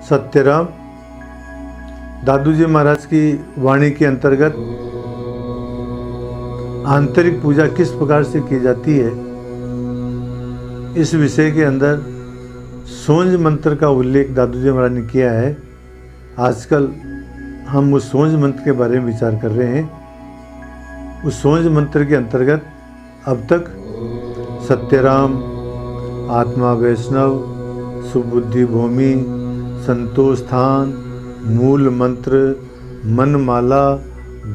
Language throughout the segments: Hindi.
सत्यराम दादू जी महाराज की वाणी के अंतर्गत आंतरिक पूजा किस प्रकार से की जाती है, इस विषय के अंदर सोंज मंत्र का उल्लेख दादू जी महाराज ने किया है। आजकल हम उस सोंज मंत्र के बारे में विचार कर रहे हैं। उस सोंज मंत्र के अंतर्गत अब तक सत्यराम, आत्मा वैष्णव, सुबुद्धि भूमि, संतोष स्थान, मूल मंत्र, मनमाला,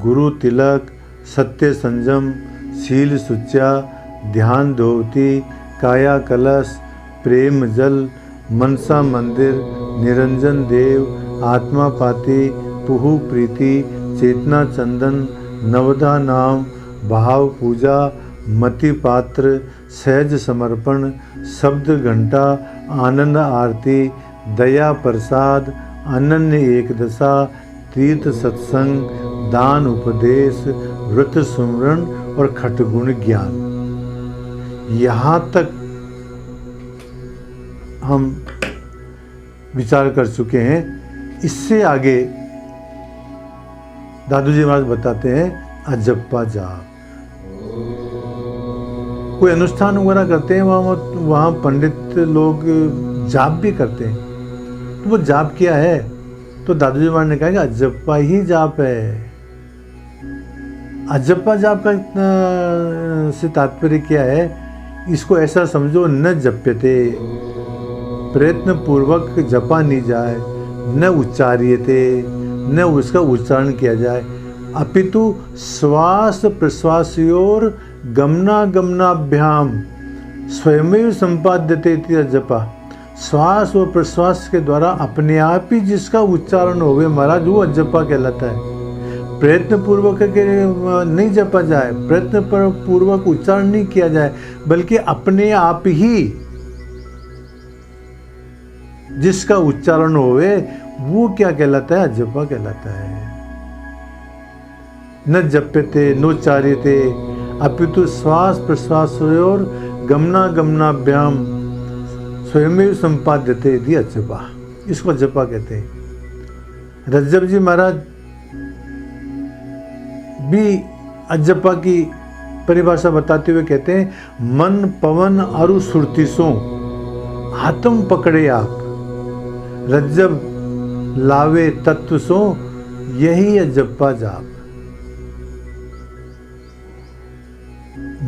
गुरु तिलक, सत्य संयम, शील सुच्चा, ध्यान धोती, काया कलश, प्रेम जल, मनसा मंदिर, निरंजन देव, आत्मा पाती, पुहु प्रीति, चेतना चंदन, नवदा नाम, भाव पूजा, मति पात्र, सहज समर्पण, शब्द घंटा, आनंद आरती, दया प्रसाद, अनन्य एकदशा, तीर्थ सत्संग, दान उपदेश, व्रत सुमरण और खटगुण ज्ञान। यहाँ तक हम विचार कर चुके हैं। इससे आगे दादू जी महाराज बताते हैं अजप्पा जाप। कोई अनुष्ठान वगैरह करते हैं, वहाँ पंडित लोग जाप भी करते हैं। तो वो जाप क्या है? तो दादू जी महाराज ने कहा कि अजप्पा ही जाप है। अजप्पा जाप का से तात्पर्य क्या है? इसको ऐसा समझो, न जप्यते, प्रयत्न पूर्वक जपा नहीं जाए, न उच्चार्यते, न उसका उच्चारण किया जाए, अपितु श्वास प्रश्वासयोर गमनागमनाभ्याम स्वयमेव संपाद्यते इति जपा। श्वास और प्रश्वास के द्वारा अपने आप ही जिसका उच्चारण होवे महाराज, वो अजप्पा कहलाता है। प्रयत्न पूर्वक के नहीं जपा जाए, प्रयत्न पूर्वक उच्चारण नहीं किया जाए, बल्कि अपने आप ही जिसका उच्चारण होवे वो क्या कहलाता है? अजप्पा कहलाता है। न जप्यते नोच्चार्यते अपितु श्वास प्रश्वासयोर गमनागमनाभ्याम स्वयमेव संपाद्यते इति अजप्पा। इसको अजप्पा कहते हैं। रज्जब जी महाराज भी अजप्पा की परिभाषा बताते हुए कहते हैं, मन पवन अरु सुरति सो आत्म पकड़े आप, रज्जब लावे तत्व सो यही अजप्पा जाप।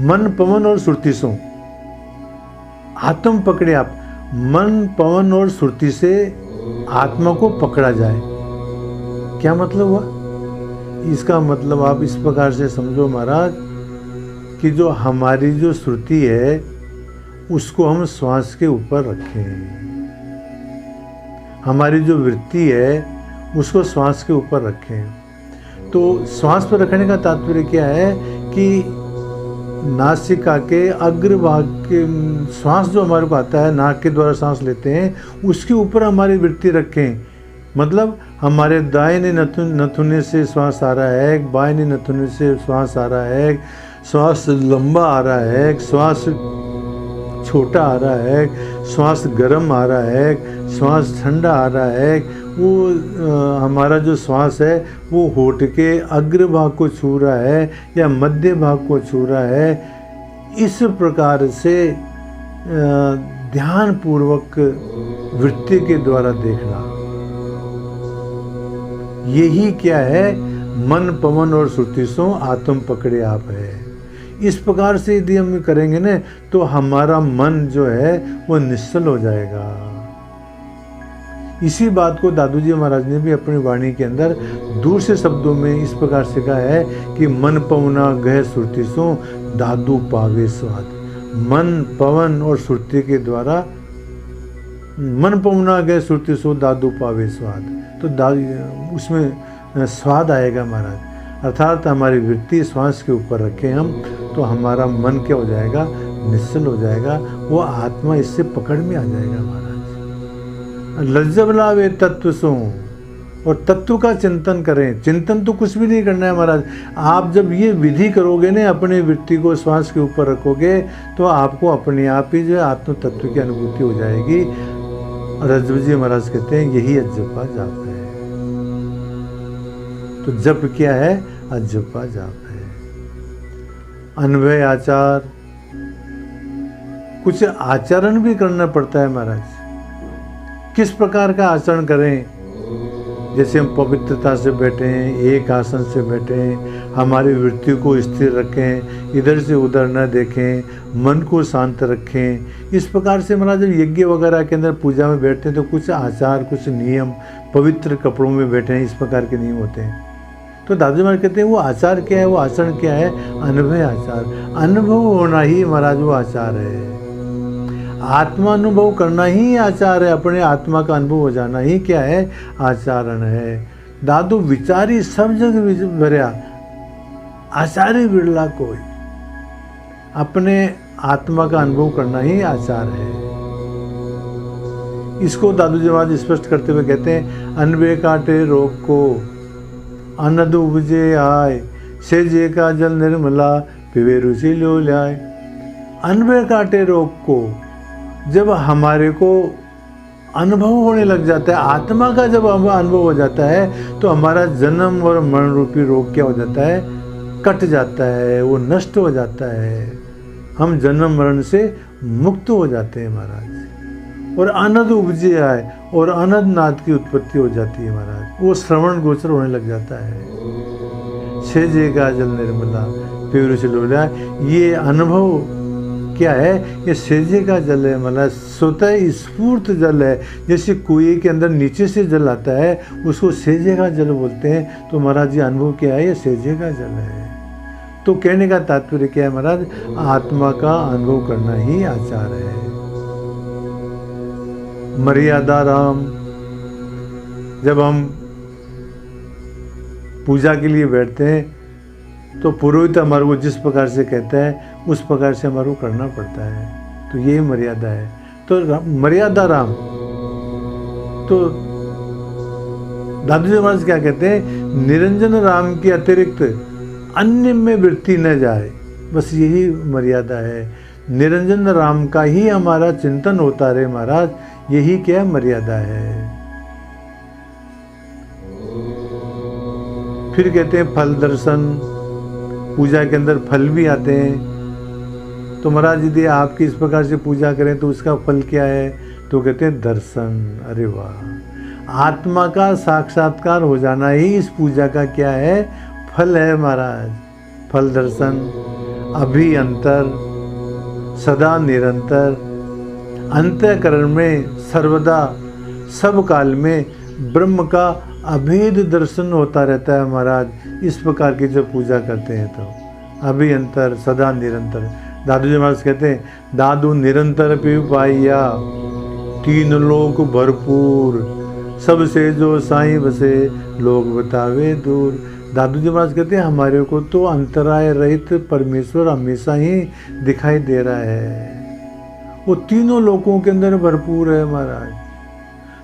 मन पवन और सुरति सो आत्म पकड़े आप। मन पवन और सुरति से आत्मा को पकड़ा जाए। क्या मतलब हुआ? इसका मतलब आप इस प्रकार से समझो महाराज कि जो हमारी जो श्रुति है उसको हम श्वास के ऊपर रखें। हमारी जो वृत्ति है उसको श्वास के ऊपर रखें। तो श्वास पर रखने का तात्पर्य क्या है कि नासिका के अग्रभाग के श्वास जो हमारे को आता है, नाक के द्वारा सांस लेते हैं, उसके ऊपर हमारी वृत्ति रखें। मतलब हमारे दाहिने नथुने से श्वास आ रहा है, बाएं नथुने से श्वास आ रहा है, श्वास लंबा आ रहा है, श्वास छोटा आ रहा है, श्वास गर्म आ रहा है, श्वास ठंडा आ रहा है। वो हमारा जो श्वास है वो होठ के अग्रभाग को छू रहा है या मध्य भाग को छू रहा है। इस प्रकार से ध्यान पूर्वक वृत्ति के द्वारा देखना, यही क्या है? मन पवन और श्रुति सो आत्म पकड़े आप है। इस प्रकार से यदि हम करेंगे ना तो हमारा मन जो है वो निश्चल हो जाएगा। इसी बात को दादू जी महाराज ने भी अपनी वाणी के अंदर दूसरे शब्दों में इस प्रकार से कहा है कि मन पवना गह सुरति सो दादू पावे स्वाद। मन पवन और सुरति के द्वारा मन पवना गह सुरति सो दादू पावे स्वाद, तो उसमें स्वाद आएगा महाराज। अर्थात हमारी वृत्ति श्वास के ऊपर रखें हम, तो हमारा मन क्या हो जाएगा? निश्चल हो जाएगा। वो आत्मा इससे पकड़ में आ जाएगा महाराज। लज्जब लावे तत्व सो, और तत्व का चिंतन करें। चिंतन तो कुछ भी नहीं करना है महाराज। आप जब ये विधि करोगे ना, अपने वृत्ति को श्वास के ऊपर रखोगे, तो आपको अपने आप ही जो है आत्म तत्व की अनुभूति हो जाएगी। और अजब जी महाराज कहते हैं यही अजप्पा जाप है। तो जप क्या है? अजप्पा जाप है। अनवय आचार, कुछ आचरण भी करना पड़ता है महाराज। किस प्रकार का आचरण करें? जैसे हम पवित्रता से बैठें, एक आसन से बैठें, हमारी वृत्ति को स्थिर रखें, इधर से उधर न देखें, मन को शांत रखें। इस प्रकार से महाराज जब यज्ञ वगैरह के अंदर पूजा में बैठते हैं तो कुछ आचार, कुछ नियम, पवित्र कपड़ों में बैठे हैं, इस प्रकार के नियम होते हैं। तो दादू महाराज कहते हैं वो आचार क्या है, वो आचरण क्या है? अनुभव आचार। अनुभव होना ही महाराज वो आचार है। आत्मानुभव करना ही आचार है। अपने आत्मा का अनुभव हो जाना ही क्या है? आचरण है। दादू विचारी सब जग भरया, आचार्य बिरला कोई। अपने आत्मा का अनुभव करना ही आचार है। इसको दादू जी महाराज स्पष्ट करते हुए कहते हैं, अनबे काटे रोग को अनद उपजे आय, सेजे का जल निर्मला पिवे रुचि लो लाए। अनबे काटे रोग को, जब हमारे को अनुभव होने लग जाता है, आत्मा का जब अनुभव हो जाता है, तो हमारा जन्म और मरण रूपी रोग क्या हो जाता है? कट जाता है, वो नष्ट हो जाता है। हम जन्म मरण से मुक्त हो जाते हैं महाराज। और अनद उपजे आए, और अनद नाद की उत्पत्ति हो जाती है महाराज। वो श्रवण गोचर होने लग जाता है। सेजे का जल निर्मला पिवे रुचि लो लाए। ये अनुभव क्या है? ये सेजे का जल है मतलब स्वतः स्फूर्त जल है। जैसे कुएं के अंदर नीचे से जल आता है, उसको सेजे का जल बोलते हैं। तो महाराज जी अनुभव क्या है? ये सेजे का जल है। तो कहने का तात्पर्य क्या है महाराज? आत्मा का अनुभव करना ही आचार है। मर्यादा राम, जब हम पूजा के लिए बैठते हैं तो पुरोहित हमारे को जिस प्रकार से कहता है उस प्रकार से हमारे को करना पड़ता है। तो यही मर्यादा है। तो मर्यादा राम, तो दादू जी महाराज क्या कहते हैं? निरंजन राम के अतिरिक्त अन्य में वृत्ति न जाए, बस यही मर्यादा है। निरंजन राम का ही हमारा चिंतन होता रहे महाराज, यही क्या मर्यादा है। फिर कहते हैं फल दर्शन, पूजा के अंदर फल भी आते हैं। तो महाराज यदि आपकी इस प्रकार से पूजा करें तो उसका फल क्या है? तो कहते हैं दर्शन। अरे वाह, आत्मा का साक्षात्कार हो जाना ही इस पूजा का क्या है? फल है महाराज। फल दर्शन, अभिअंतर, सदा निरंतर, अंतःकरण में सर्वदा सब काल में ब्रह्म का अभेद दर्शन होता रहता है महाराज। इस प्रकार की जब पूजा करते हैं तो अभिअंतर, सदा निरंतर। दादू जी महाराज कहते हैं, दादू निरंतर पी पाइया, तीन लोक भरपूर, सबसे जो साईं बसे, लोग बतावे दूर। दादू जी महाराज कहते हैं हमारे को तो अंतराय रहित परमेश्वर हमेशा ही दिखाई दे रहा है। वो तीनों लोकों के अंदर भरपूर है महाराज।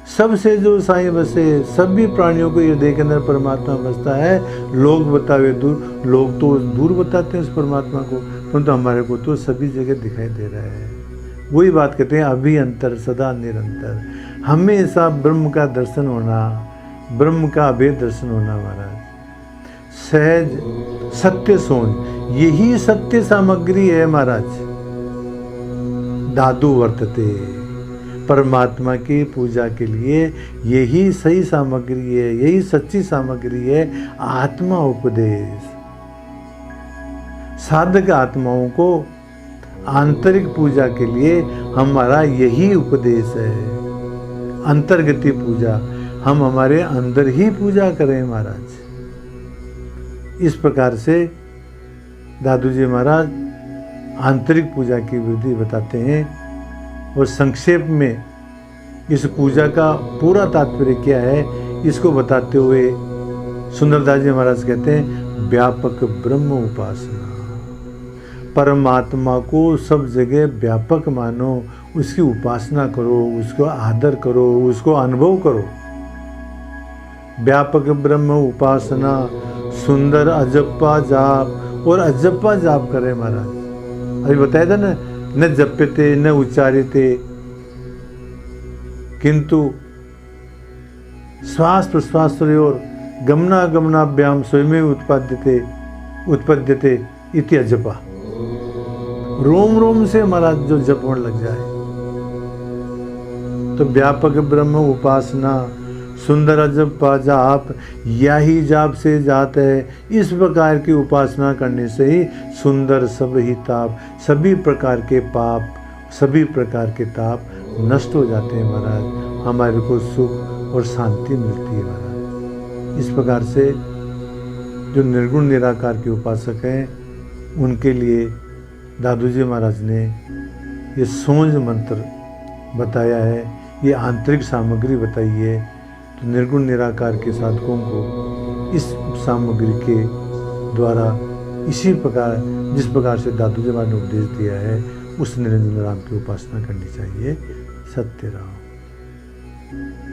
सबसे जो साईं बसे, सभी प्राणियों को हृदय के अंदर परमात्मा बसता है। लोग बतावे दूर, लोग तो दूर बताते हैं उस परमात्मा को, परंतु हमारे को तो सभी जगह दिखाई दे रहा है। वही बात कहते हैं अभिअंतर, सदा निरंतर, हमेशा ब्रह्म का दर्शन होना, ब्रह्म का अभेद दर्शन होना महाराज। सहज सत्य सोच, यही सत्य सामग्री है महाराज। दादू वर्तते, परमात्मा की पूजा के लिए यही सही सामग्री है, यही सच्ची सामग्री है। आत्मा उपदेश, साधक आत्माओं को आंतरिक पूजा के लिए हमारा यही उपदेश है। अंतर्गति पूजा, हम हमारे अंदर ही पूजा करें महाराज। इस प्रकार से दादू जी महाराज आंतरिक पूजा की विधि बताते हैं। और संक्षेप में इस पूजा का पूरा तात्पर्य क्या है इसको बताते हुए सुंदरदास जी महाराज कहते हैं, व्यापक ब्रह्म उपासना। परमात्मा को सब जगह व्यापक मानो, उसकी उपासना करो, उसको आदर करो, उसको अनुभव करो। व्यापक ब्रह्म उपासना, सुंदर अजप्पा जाप। और अजप्पा जाप करें महाराज। अभी बताया था ना, न जप्यते न उच्चारिते किंतु श्वास प्रश्वासयोर गमनागमनाभ्याम स्वयमेव उत्पद्यते इति अजपा। रोम रोम से हमारा जो जप होने लग जाए तो व्यापक ब्रह्म उपासना सुंदर अजब जाप यही जाप से जात है। इस प्रकार की उपासना करने से ही सुंदर सब ही ताप, सभी प्रकार के पाप, सभी प्रकार के ताप नष्ट हो जाते हैं महाराज। हमारे को सुख और शांति मिलती है महाराज। इस प्रकार से जो निर्गुण निराकार के उपासक हैं उनके लिए दादू जी महाराज ने ये सोंज मंत्र बताया है, ये आंतरिक सामग्री बताई है। तो निर्गुण निराकार के साधकों को इस सामग्री के द्वारा इसी प्रकार जिस प्रकार से दादू जी महाराज ने उपदेश दिया है उस निरंजन राम की उपासना करनी चाहिए। सत्य राम।